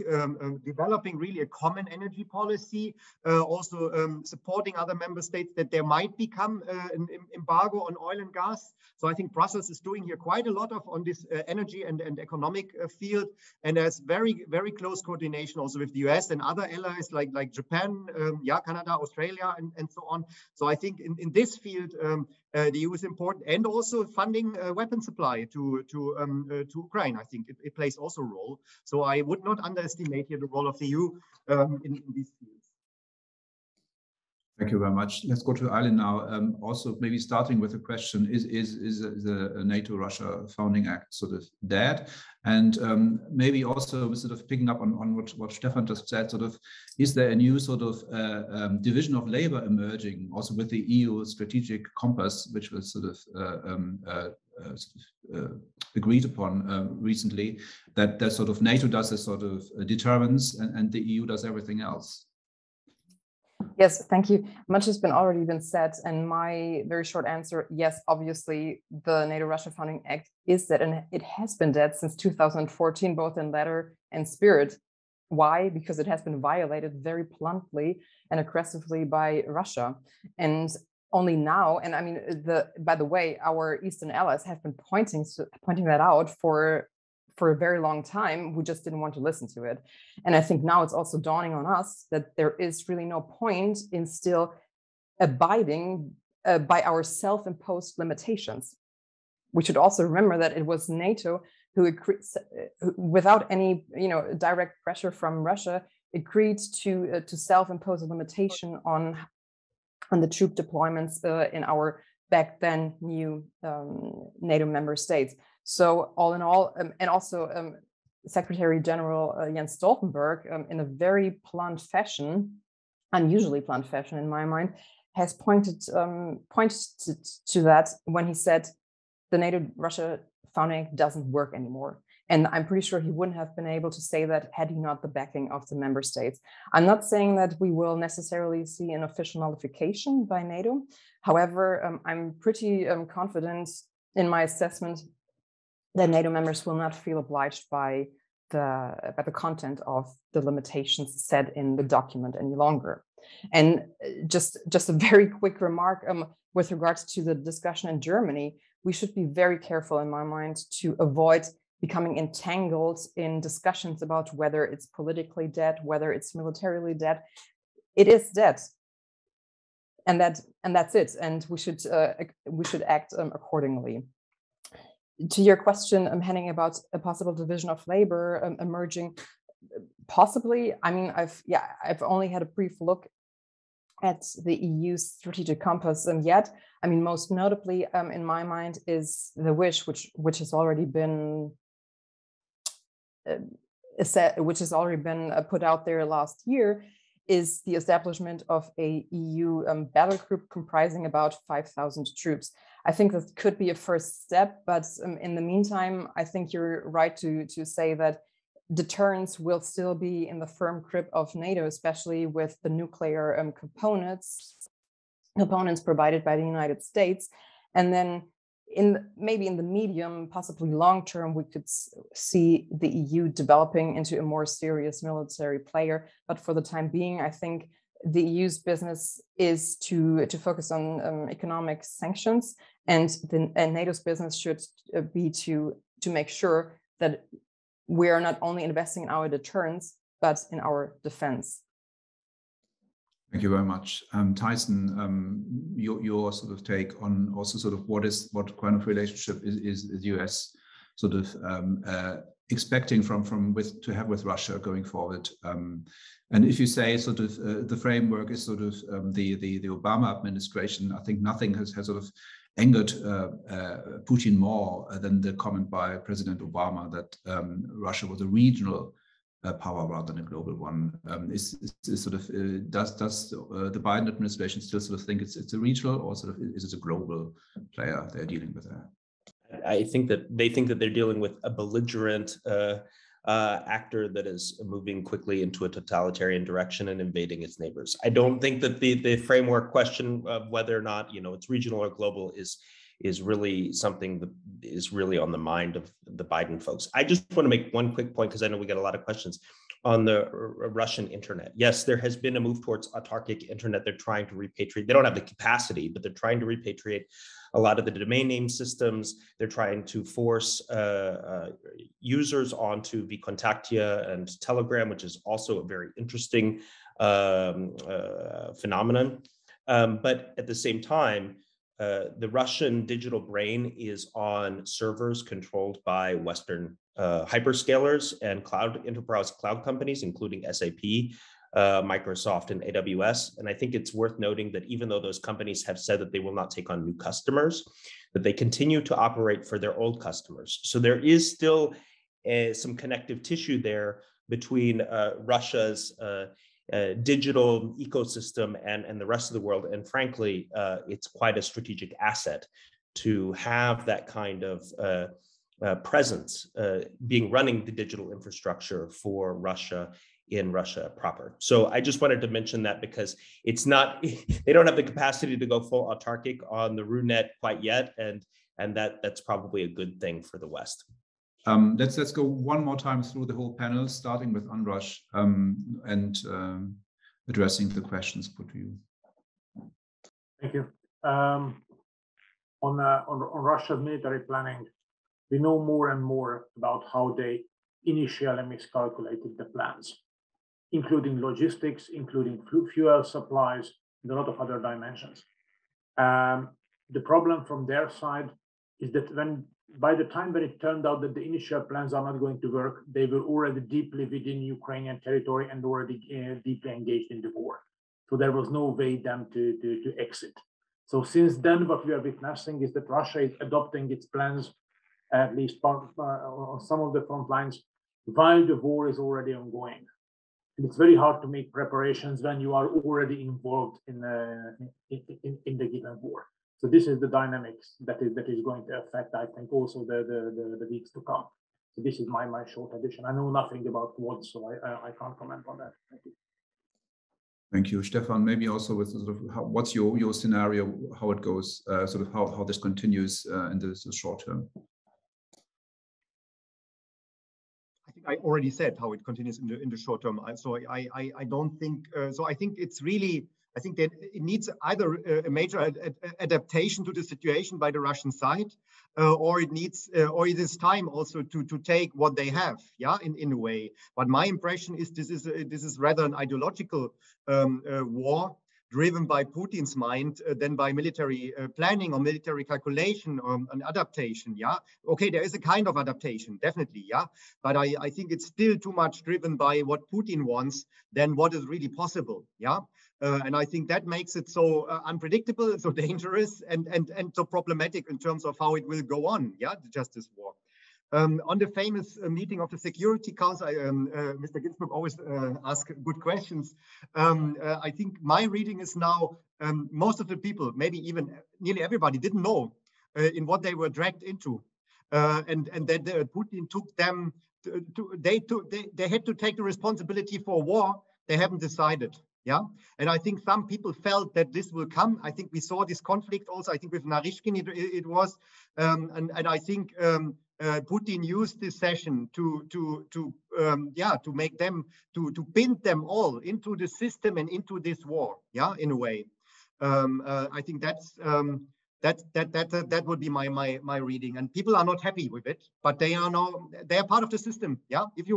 developing really a common energy policy, also supporting other member states that there might become an embargo on oil and gas. So I think Brussels is doing here quite a lot on this energy and economic field. And there's very, very close coordination also with the US and other allies like Japan, Canada, Australia, and so on. So I think in this field, the EU is important, and also funding weapon supply to Ukraine. I think it plays also a role. So I would not underestimate here the role of the EU in these fields. Thank you very much. Let's go to Aylin now. Also, maybe starting with a question: Is the NATO-Russia Founding Act sort of dead? And maybe also sort of picking up on what Stefan just said, sort of, is there a new sort of division of labor emerging also with the EU strategic compass, which was sort of agreed upon recently, that sort of NATO does this sort of deterrence and the EU does everything else? Yes, thank you. Much has already been said, and my very short answer: yes, obviously, the NATO-Russia Founding Act is dead, and it has been dead since 2014, both in letter and spirit. Why? Because it has been violated very bluntly and aggressively by Russia, and only now. And I mean, by the way, our Eastern allies have been pointing that out for a very long time. We just didn't want to listen to it. And I think now it's also dawning on us that there is really no point in still abiding by our self-imposed limitations. We should also remember that it was NATO who without any direct pressure from Russia, agreed to self-impose a limitation on the troop deployments in our back then new NATO member states. So all in all, and also Secretary General Jens Stoltenberg, in a very blunt fashion, unusually blunt fashion in my mind, has pointed to that when he said the NATO-Russia Founding Act doesn't work anymore. And I'm pretty sure he wouldn't have been able to say that had he not the backing of the member states. I'm not saying that we will necessarily see an official nullification by NATO. However, I'm pretty confident in my assessment that NATO members will not feel obliged by the content of the limitations set in the document any longer. And just a very quick remark with regards to the discussion in Germany, we should be very careful, in my mind, to avoid becoming entangled in discussions about whether it's politically dead, whether it's militarily dead. It is dead, and that's it. And we should act accordingly. To your question, Henning, about a possible division of labor emerging, possibly. I mean, I've only had a brief look at the EU's strategic compass yet. I mean, most notably, in my mind, is the wish, which has already been put out there last year, is the establishment of a EU battle group comprising about 5,000 troops. I think that could be a first step, but in the meantime, I think you're right to say that deterrence will still be in the firm grip of NATO, especially with the nuclear components provided by the United States. And then maybe in the medium, possibly long term, we could see the EU developing into a more serious military player. But for the time being, I think the EU's business is to focus on economic sanctions, and NATO's business should be to make sure that we are not only investing in our deterrence, but in our defense. Thank you very much. Tyson, your sort of take on also sort of what kind of relationship is the US sort of expecting to have with Russia going forward? And if you say sort of the framework is sort of the Obama administration, I think nothing has sort of angered Putin more than the comment by President Obama that Russia was a regional power rather than a global one. Does the Biden administration still sort of think it's a regional, or sort of is it a global player they're dealing with there? I think that they think that they're dealing with a belligerent actor that is moving quickly into a totalitarian direction and invading its neighbors. I don't think that the framework question of whether or not it's regional or global is really something that is really on the mind of the Biden folks. I just want to make one quick point, because I know we get a lot of questions on the Russian internet. Yes, there has been a move towards autarkic internet. They're trying to repatriate. They don't have the capacity, but they're trying to repatriate a lot of the domain name systems. They're trying to force users onto VKontakte and Telegram, which is also a very interesting phenomenon. But at the same time, the Russian digital brain is on servers controlled by Western hyperscalers and enterprise cloud companies, including SAP, Microsoft and AWS. And I think it's worth noting that even though those companies have said that they will not take on new customers, that they continue to operate for their old customers. So there is still some connective tissue there between Russia's digital ecosystem and the rest of the world. And frankly, it's quite a strategic asset to have that kind of presence running the digital infrastructure for Russia in Russia proper. So I just wanted to mention that because it's not, they don't have the capacity to go full autarkic on the RUNET quite yet, and that's probably a good thing for the West. Let's go one more time through the whole panel, starting with András and addressing the questions put to you. Thank you. On Russia's military planning, we know more and more about how they initially miscalculated the plans, including logistics, including fuel supplies, and a lot of other dimensions. The problem from their side is that by the time when it turned out that the initial plans are not going to work, they were already deeply within Ukrainian territory and already deeply engaged in the war. So there was no way then to exit. So since then, what we are witnessing is that Russia is adopting its plans, at least on some of the front lines, while the war is already ongoing. And it's very hard to make preparations when you are already involved in the given war. So this is the dynamics that is going to affect, I think, also the weeks to come. So this is my short addition. I know nothing about quads, so I can't comment on that. Thank you. Thank you, Stefan. Maybe also with sort of what's your scenario, how it goes, sort of how this continues in the short term. I already said how it continues in the short term. So I don't think so. I think it's really, I think that it needs either a major adaptation to the situation by the Russian side, or it needs or it is time also to take what they have, yeah, in a way. But my impression is this is rather an ideological war driven by Putin's mind than by military planning or military calculation or an adaptation. Yeah, okay, there is a kind of adaptation, definitely. Yeah, but I think it's still too much driven by what Putin wants than what is really possible. Yeah, and I think that makes it so unpredictable, so dangerous, and so problematic in terms of how it will go on. Yeah, just this war. On the famous meeting of the Security Council, Mr. Ginsburg always asks good questions. I think my reading is now most of the people, maybe even nearly everybody, didn't know in what they were dragged into, and that Putin took them. They had to take the responsibility for war. They haven't decided. Yeah, and I think some people felt that this will come. I think we saw this conflict also. I think with Narishkin it was, and I think. Putin used this session to make them to bind them all into the system and into this war. Yeah, in a way, I think that would be my reading. And people are not happy with it, but they are part of the system. Yeah, if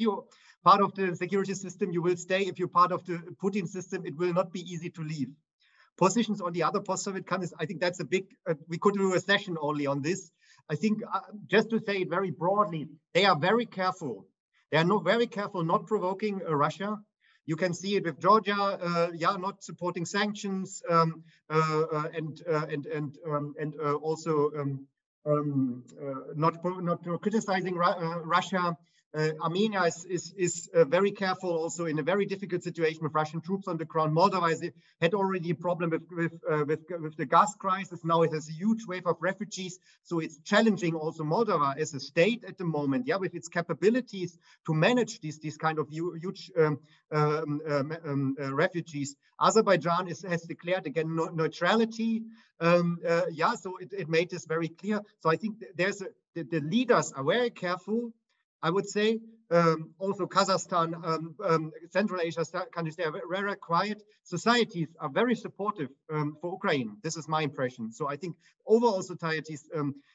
you're part of the security system, you will stay. If you're part of the Putin system, it will not be easy to leave. Positions on the other post-Soviet countries, I think that's a big. We could do a session only on this. I think just to say it very broadly, they are very careful. They are very careful not provoking Russia. You can see it with Georgia, not supporting sanctions, and also not criticizing Russia. Armenia is very careful, also in a very difficult situation with Russian troops on the ground. Moldova had already a problem with the gas crisis. Now it has a huge wave of refugees, so it's challenging also Moldova as a state at the moment. Yeah, with its capabilities to manage these kind of huge refugees. Azerbaijan has declared again neutrality. So it made this very clear. So I think the leaders are very careful. I would say also Kazakhstan, Central Asia countries, they are very quiet. Societies are very supportive for Ukraine. This is my impression. So I think overall societies,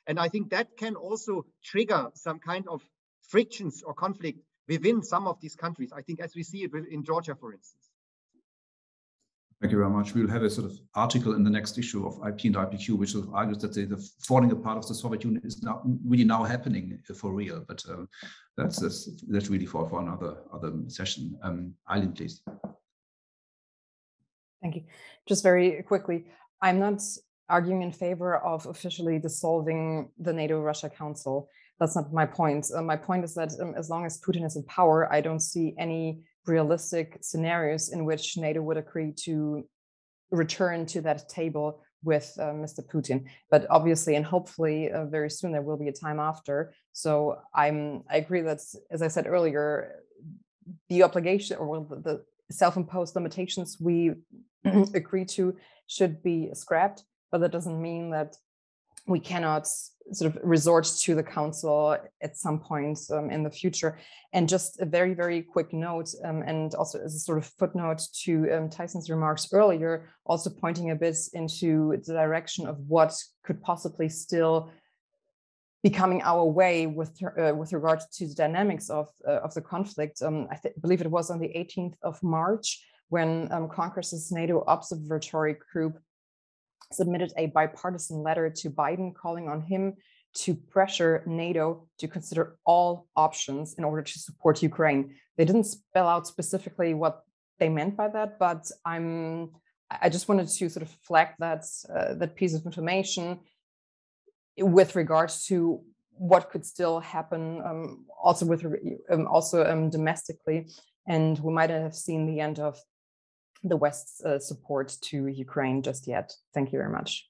and I think that can also trigger some kind of frictions or conflict within some of these countries. I think as we see it in Georgia, for instance. Thank you very much. We'll have a sort of article in the next issue of IP and IPQ, which sort of argues that the falling apart of the Soviet Union is now happening for real. But that's really for another session. Aylin, please. Thank you. Just very quickly, I'm not arguing in favor of officially dissolving the NATO-Russia Council. That's not my point. My point is that as long as Putin is in power, I don't see any realistic scenarios in which NATO would agree to return to that table with Mr. Putin. But obviously and hopefully very soon there will be a time after. So I agree that, as I said earlier, the obligation or the self-imposed limitations we agree to should be scrapped, but that doesn't mean that we cannot sort of resort to the council at some point in the future. And just a very, very quick note, and also as a sort of footnote to Tyson's remarks earlier, also pointing a bit into the direction of what could possibly still be coming our way with regard to the dynamics of the conflict. I believe it was on the 18th of March when Congress's NATO Observatory Group submitted a bipartisan letter to Biden calling on him to pressure NATO to consider all options in order to support Ukraine. They didn't spell out specifically what they meant by that, but I just wanted to sort of flag that piece of information with regards to what could still happen, also domestically, and we might have seen the end of the West's support to Ukraine just yet. Thank you very much.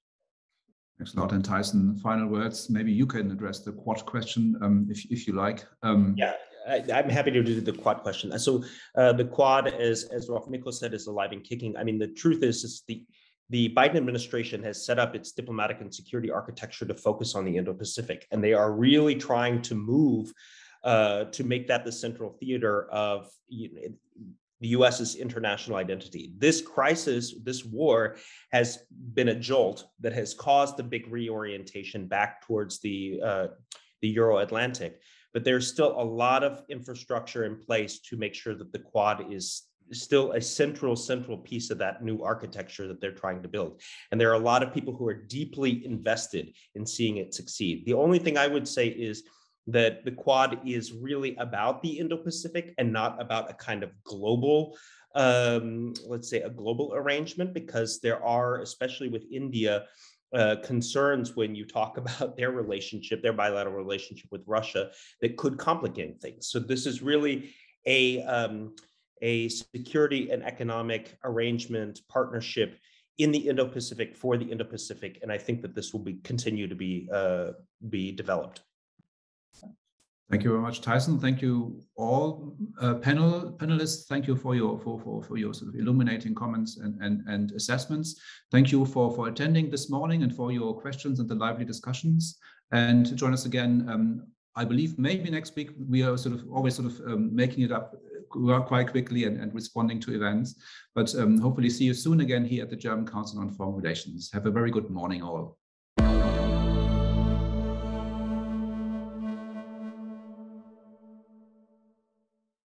Thanks a lot. And Tyson, final words. Maybe you can address the Quad question if you like. Yeah, I'm happy to do the Quad question. So the Quad, as Rolf Mikko said, is alive and kicking. I mean, the truth is the Biden administration has set up its diplomatic and security architecture to focus on the Indo-Pacific, and they are really trying to move to make that the central theater of the US's international identity. This crisis, this war, has been a jolt that has caused a big reorientation back towards the Euro-Atlantic. But there's still a lot of infrastructure in place to make sure that the Quad is still a central piece of that new architecture that they're trying to build. And there are a lot of people who are deeply invested in seeing it succeed. The only thing I would say is that the Quad is really about the Indo-Pacific and not about a kind of global, let's say a global arrangement, because there are, especially with India, concerns when you talk about their relationship, their bilateral relationship with Russia, that could complicate things. So this is really a security and economic arrangement partnership in the Indo-Pacific for the Indo-Pacific, and I think that this will continue to be developed. Thank you very much, Tyson. Thank you all panelists. Thank you for your sort of illuminating comments and assessments. Thank you for attending this morning and for your questions and the lively discussions. And to join us again, I believe maybe next week. We are always making it up quite quickly and responding to events. But hopefully see you soon again here at the German Council on Foreign Relations. Have a very good morning all.